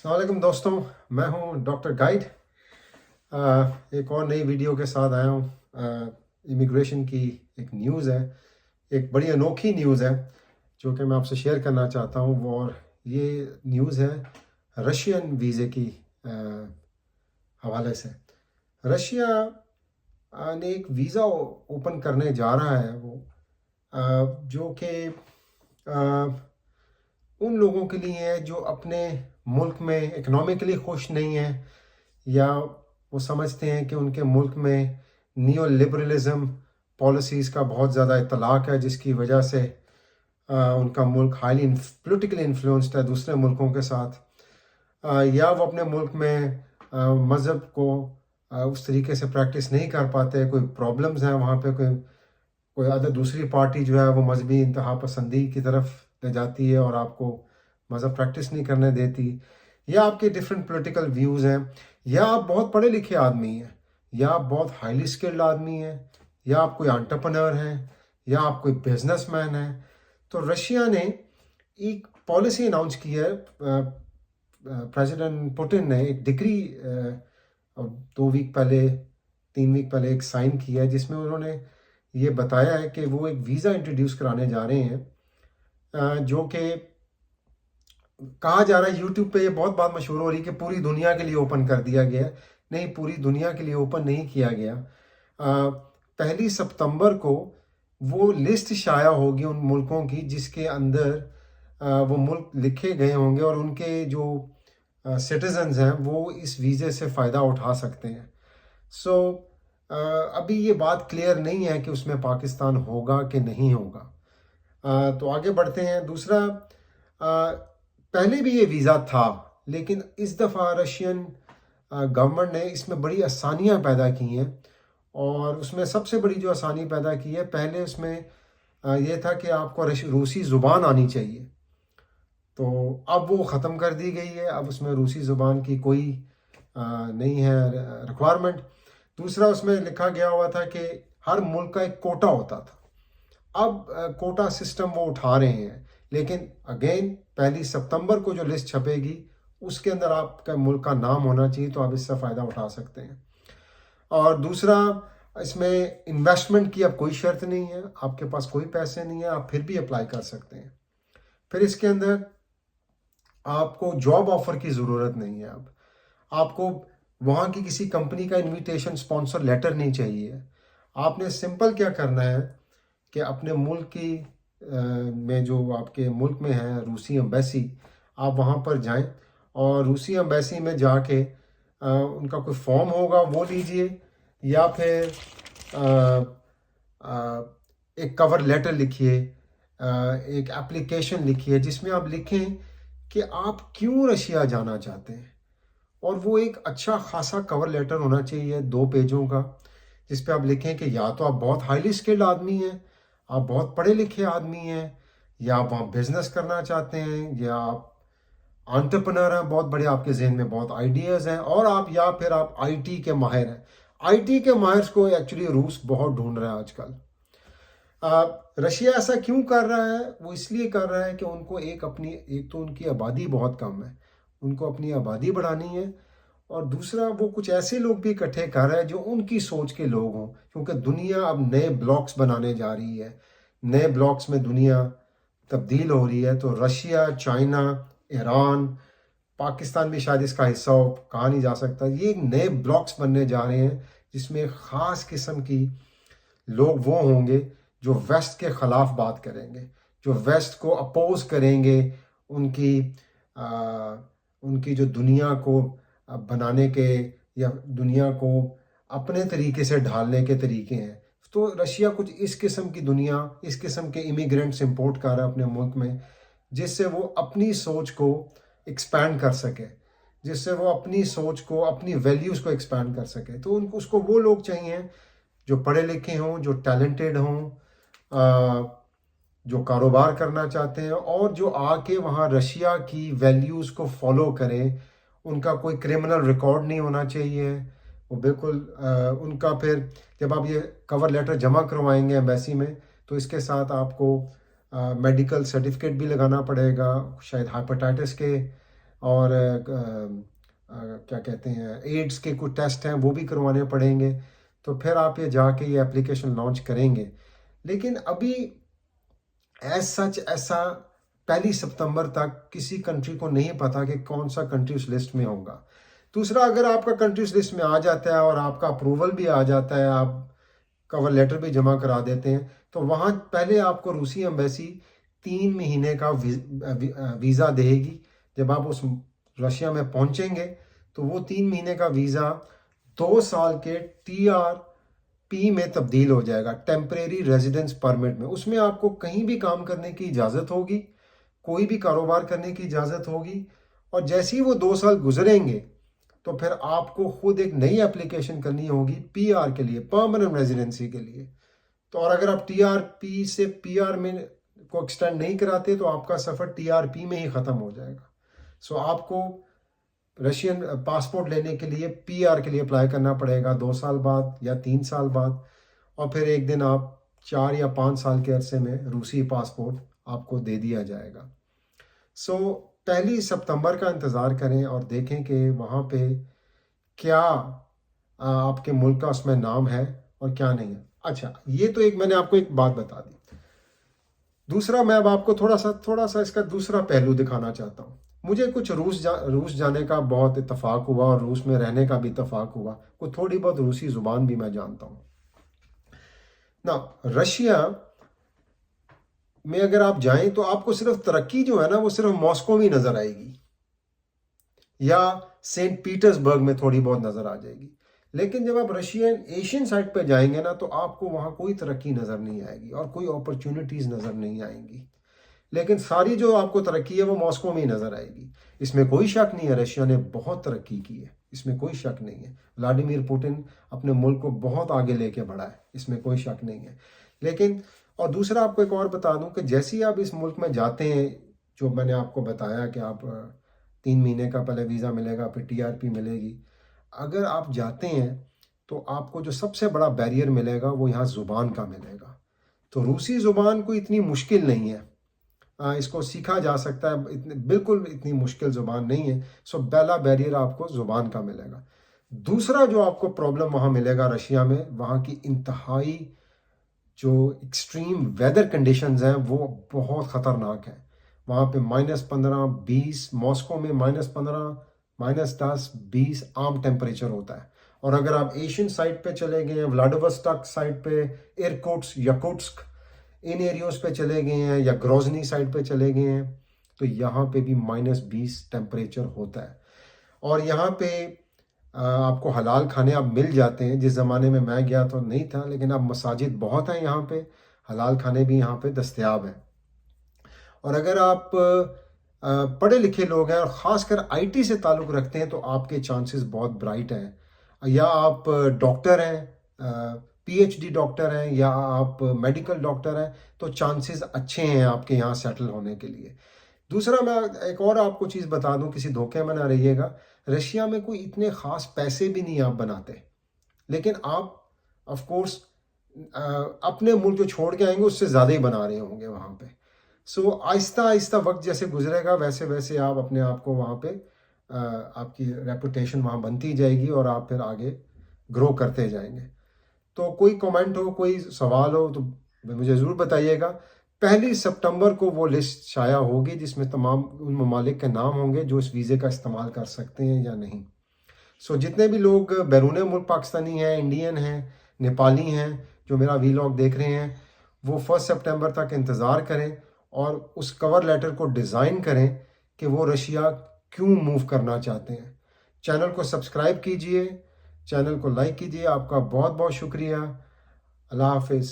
अस्सलाम वालेकुम दोस्तों, मैं हूं डॉक्टर गाइड। एक और नई वीडियो के साथ आया हूं। इमिग्रेशन की एक न्यूज़ है, एक बड़ी अनोखी न्यूज़ है जो कि मैं आपसे शेयर करना चाहता हूं। और ये न्यूज़ है रशियन वीज़े की हवाले से। रशिया ने एक वीज़ा ओपन करने जा रहा है वो, जो कि उन लोगों के लिए है जो अपने मुल्क में इकोनॉमिकली खुश नहीं है, या वो समझते हैं कि उनके मुल्क में नियो लिबरलिज़म पॉलिसीज़ का बहुत ज़्यादा इतलाक़ है, जिसकी वजह से उनका मुल्क हाईली पोलिटिकली इन्फ्लुएंस्ड है दूसरे मुल्कों के साथ। या वो अपने मुल्क में मज़हब को उस तरीके से प्रैक्टिस नहीं कर पाते, कोई प्रॉब्लम्स हैं वहाँ पे, कोई अदर दूसरी पार्टी जो है वो मजहबी इंतहा पसंदी की तरफ ले जाती है और आपको मज़हब प्रैक्टिस नहीं करने देती, या आपके डिफरेंट पॉलिटिकल व्यूज़ हैं, या आप बहुत पढ़े लिखे आदमी हैं, या आप बहुत हाईली स्किल्ड आदमी हैं, या आप कोई एंटरप्रेन्योर हैं, या आप कोई बिजनेसमैन हैं। तो रशिया ने एक पॉलिसी अनाउंस की है। प्रेसिडेंट पुतिन ने एक डिक्री 2 वीक पहले 3 वीक पहले एक साइन किया है, जिसमें उन्होंने ये बताया है कि वो एक वीज़ा इंट्रोड्यूस कराने जा रहे हैं, जो कि कहा जा रहा है यूट्यूब पे ये बहुत बात मशहूर हो रही है कि पूरी दुनिया के लिए ओपन कर दिया गया है। नहीं, पूरी दुनिया के लिए ओपन नहीं किया गया। 1 सितंबर को वो लिस्ट शाया होगी उन मुल्कों की जिसके अंदर वो मुल्क लिखे गए होंगे और उनके जो सिटीजन्स हैं वो इस वीज़े से फ़ायदा उठा सकते हैं। सो अभी ये बात क्लियर नहीं है कि उसमें पाकिस्तान होगा कि नहीं होगा। तो आगे बढ़ते हैं। दूसरा, पहले भी ये वीज़ा था, लेकिन इस दफ़ा रशियन गवर्नमेंट ने इसमें बड़ी आसानियां पैदा की हैं। और उसमें सबसे बड़ी जो आसानी पैदा की है, पहले उसमें ये था कि आपको रूसी ज़ुबान आनी चाहिए, तो अब वो ख़त्म कर दी गई है। अब उसमें रूसी ज़ुबान की कोई नहीं है रिक्वायरमेंट। दूसरा, उसमें लिखा गया हुआ था कि हर मुल्क का एक कोटा होता था। अब कोटा सिस्टम वो उठा रहे हैं, लेकिन अगेन 1 सितंबर को जो लिस्ट छपेगी उसके अंदर आपका मुल्क का नाम होना चाहिए, तो आप इससे फ़ायदा उठा सकते हैं। और दूसरा, इसमें इन्वेस्टमेंट की अब कोई शर्त नहीं है, आपके पास कोई पैसे नहीं है, आप फिर भी अप्लाई कर सकते हैं। फिर इसके अंदर आपको जॉब ऑफर की ज़रूरत नहीं है। अब आपको वहाँ की किसी कंपनी का इनविटेशन स्पॉन्सर लेटर नहीं चाहिए। आपने सिंपल क्या करना है कि अपने मुल्क की में जो आपके मुल्क में है रूसी एम्बेसी, आप वहाँ पर जाएं और रूसी एम्बेसी में जाके उनका कोई फॉर्म होगा वो लीजिए, या फिर एक कवर लेटर लिखिए, एक एप्लीकेशन लिखिए जिसमें आप लिखें कि आप क्यों रशिया जाना चाहते हैं। और वो एक अच्छा खासा कवर लेटर होना चाहिए 2 पेजों का, जिस पे आप लिखें कि या तो आप बहुत हाईली स्किल्ड आदमी हैं, आप बहुत पढ़े लिखे आदमी हैं, या आप वहाँ बिजनेस करना चाहते हैं, या आप एंटरप्रेन्योर हैं, बहुत बड़े आपके जहन में बहुत आइडियाज़ हैं, और आप या फिर आप आईटी के माहिर हैं। आईटी के माहिर को एक्चुअली रूस बहुत ढूंढ रहा है आजकल। रशिया ऐसा क्यों कर रहा है? वो इसलिए कर रहा है कि उनको एक तो उनकी आबादी बहुत कम है, उनको अपनी आबादी बढ़ानी है, और दूसरा वो कुछ ऐसे लोग भी इकट्ठे कर रहा है जो उनकी सोच के लोग हों, क्योंकि दुनिया अब नए ब्लॉक्स बनाने जा रही है, नए ब्लॉक्स में दुनिया तब्दील हो रही है। तो रशिया, चाइना, ईरान, पाकिस्तान भी शायद इसका हिस्सा हो, कहा नहीं जा सकता। ये नए ब्लॉक्स बनने जा रहे हैं जिसमें ख़ास किस्म की लोग वो होंगे जो वेस्ट के ख़िलाफ़ बात करेंगे, जो वेस्ट को अपोज करेंगे, उनकी जो दुनिया को बनाने के या दुनिया को अपने तरीके से ढालने के तरीके हैं। तो रशिया कुछ इस किस्म की दुनिया, इस किस्म के इमिग्रेंट्स इंपोर्ट कर रहा है अपने मुल्क में, जिससे वो अपनी सोच को एक्सपैंड कर सके, जिससे वो अपनी सोच को, अपनी वैल्यूज़ को एक्सपैंड कर सके। तो उसको वो लोग चाहिए जो पढ़े लिखे हों, जो टैलेंटेड हों, जो कारोबार करना चाहते हैं, और जो आके वहाँ रशिया की वैल्यूज़ को फॉलो करें। उनका कोई क्रिमिनल रिकॉर्ड नहीं होना चाहिए, वो बिल्कुल उनका फिर जब आप ये कवर लेटर जमा करवाएंगे एम्बेसी में, तो इसके साथ आपको मेडिकल सर्टिफिकेट भी लगाना पड़ेगा, शायद हेपेटाइटिस के اور کیا کہتے ہیں ایڈز کے کچھ ٹیسٹ ہیں وہ بھی کروانے پڑیں گے، تو پھر آپ یہ جا کے یہ اپلیکیشن لانچ کریں گے. لیکن ابھی ایز سچ ایسا 1 ستمبر تک کسی کنٹری کو نہیں پتا کہ کون سا کنٹری اس لسٹ میں ہوگا. دوسرا، اگر آپ کا کنٹری اس لسٹ میں آ جاتا ہے اور آپ کا اپروول بھی آ جاتا ہے، آپ کور لیٹر بھی جمع کرا دیتے ہیں، تو وہاں پہلے آپ کو روسی ایمبیسی 3 مہینے کا ویزا دے گی. جب آپ اس رشیا میں پہنچیں گے تو وہ 3 مہینے کا ویزا 2 سال کے TRP میں تبدیل ہو جائے گا، ٹیمپریری ریزیڈنس پرمٹ میں. اس میں آپ کو کہیں بھی کام کرنے کی اجازت ہوگی، کوئی بھی کاروبار کرنے کی اجازت ہوگی. اور جیسے ہی وہ 2 سال گزریں گے تو پھر آپ کو خود ایک نئی اپلیکیشن کرنی ہوگی PR کے لیے، پرماننٹ ریزیڈنسی کے لیے. تو اور اگر آپ TRP سے PR میں کو ایکسٹینڈ نہیں کراتے تو آپ کا سفر TRP میں ہی ختم ہو جائے گا. سو آپ کو رشین پاسپورٹ لینے کے لیے PR کے لیے اپلائی کرنا پڑے گا 2 سال بعد یا 3 سال بعد، اور پھر ایک دن آپ 4 یا 5 سال کے عرصے میں روسی پاسپورٹ آپ کو دے دیا جائے گا. سو 1 ستمبر کا انتظار کریں اور دیکھیں کہ وہاں پہ کیا آپ کے ملک کا اس میں نام ہے اور کیا نہیں ہے. اچھا، یہ تو ایک میں نے آپ کو ایک بات بتا دی. دوسرا، میں اب آپ کو تھوڑا سا اس کا دوسرا پہلو دکھانا چاہتا ہوں. مجھے کچھ روس جانے کا بہت اتفاق ہوا اور روس میں رہنے کا بھی اتفاق ہوا، کوئی تھوڑی بہت روسی زبان بھی میں جانتا ہوں. نا رشیا میں اگر آپ جائیں تو آپ کو صرف ترقی جو ہے نا وہ صرف ماسکو میں نظر آئے گی یا سینٹ پیٹرز برگ میں تھوڑی بہت نظر آ جائے گی. لیکن جب آپ ایشین سائٹ پہ جائیں گے نا تو آپ کو وہاں کوئی ترقی نظر نہیں آئے گی اور کوئی اپرچونٹیز نظر نہیں آئیں گی. لیکن ساری جو آپ کو ترقی ہے وہ ماسکو میں ہی نظر آئے گی. اس میں کوئی شک نہیں ہے، رشیا نے بہت ترقی کی ہے، اس میں کوئی شک نہیں ہے. ولادیمیر پوٹن اپنے ملک کو بہت آگے لے کے بڑھا ہے، اس میں کوئی شک نہیں ہے. لیکن اور دوسرا آپ کو ایک اور بتا دوں کہ جیسے ہی آپ اس ملک میں جاتے ہیں، جو میں نے آپ کو بتایا کہ آپ 3 مہینے کا پہلے ویزا ملے گا، پھر TRP ملے گی. اگر آپ جاتے ہیں تو آپ کو جو سب سے بڑا بیریئر ملے گا وہ یہاں زبان کا ملے گا. تو روسی زبان کوئی اتنی مشکل نہیں ہے، اس کو سیکھا جا سکتا ہے، بالکل اتنی مشکل زبان نہیں ہے. سو پہلا بیریئر آپ کو زبان کا ملے گا. دوسرا جو آپ کو پرابلم وہاں ملے گا رشیا میں، وہاں کی انتہائی جو ایکسٹریم ویدر کنڈیشنز ہیں وہ بہت خطرناک ہیں. وہاں پہ -15 20، ماسکو میں -15 -10 20 عام ٹیمپریچر ہوتا ہے. اور اگر آپ ایشین سائٹ پہ چلے گئے ہیں، ولاڈیووسٹاک سائٹ پہ، ایرکوٹسک، یکوٹسک، ان ایریوز پہ چلے گئے ہیں، یا گروزنی سائٹ پہ چلے گئے ہیں، تو یہاں پہ بھی -20 ٹیمپریچر ہوتا ہے. اور یہاں پہ آپ کو حلال کھانے اب مل جاتے ہیں. جس زمانے میں گیا تو نہیں تھا، لیکن اب مساجد بہت ہیں یہاں پہ، حلال کھانے بھی یہاں پہ دستیاب ہیں. اور اگر آپ پڑھے لکھے لوگ ہیں اور خاص کر IT سے تعلق رکھتے ہیں تو آپ کے چانسز بہت برائٹ ہیں. یا آپ ڈاکٹر ہیں، PhD ڈاکٹر ہیں، یا آپ میڈیکل ڈاکٹر ہیں، تو چانسز اچھے ہیں آپ کے یہاں سیٹل ہونے کے لیے. دوسرا، میں ایک اور آپ کو چیز بتا دوں، کسی دھوکے میں نہ رہیے گا. رشیا میں کوئی اتنے خاص پیسے بھی نہیں آپ بناتے، لیکن آپ آف کورس اپنے ملک جو چھوڑ کے آئیں گے اس سے زیادہ ہی بنا رہے ہوں گے وہاں پہ. سو آہستہ آہستہ وقت جیسے گزرے گا ویسے ویسے آپ اپنے آپ کو وہاں پہ آپ کی ریپوٹیشن وہاں بنتی جائے گی اور آپ پھر آگے گرو کرتے جائیں گے. تو کوئی کمنٹ ہو، کوئی سوال ہو تو مجھے ضرور بتائیے گا. 1 ستمبر کو وہ لسٹ شائع ہوگی جس میں تمام ان ممالک کے نام ہوں گے جو اس ویزے کا استعمال کر سکتے ہیں یا نہیں. سو جتنے بھی لوگ بیرون ملک پاکستانی ہیں، انڈین ہیں، نیپالی ہیں، جو میرا ویلاگ دیکھ رہے ہیں، وہ 1 سپٹمبر تک انتظار کریں اور اس کور لیٹر کو ڈیزائن کریں کہ وہ رشیا کیوں موو کرنا چاہتے ہیں. چینل کو سبسکرائب کیجئے، چینل کو لائک کیجئے. آپ کا بہت بہت شکریہ. اللہ حافظ.